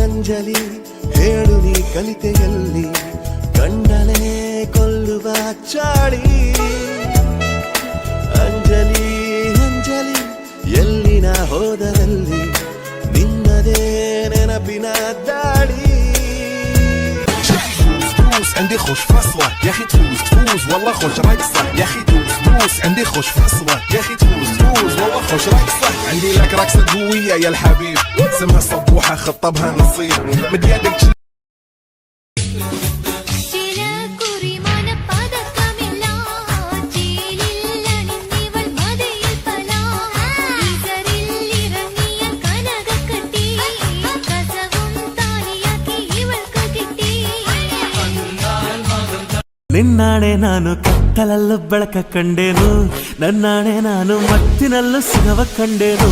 ಅಂಜಲಿ ಹೇಳು ನೀ ಕಲಿತೆಯಲ್ಲಿ ಕಂಡಲೇ ಕೊಲ್ಲುವ ಚಾಳಿ ಅಂಜಲಿ ಅಂಜಲಿ ಎಲ್ಲಿನ ಹೋದರಲ್ಲಿ ನಿನ್ನದೇ ನೆನಪಿನ ದಾಳಿ عندي خوش فصلة يا اخي تفوز والله خوش رقصة يا اخي تفوز عندي خوش فصلة يا اخي تفوز والله خوش رقصة عندي لك رقصة قوية يا الحبيب اسمها صبوحة خطبها نصيب مد يدك ನಿನ್ನಾಣೆ ನಾನು ಕತ್ತಲಲ್ಲೂ ಬೆಳಕ ಕಂಡೇನು ನನ್ನಾಣೆ ನಾನು ಮತ್ತಿನಲ್ಲೂ ಸಿಗವ ಕಂಡೇನು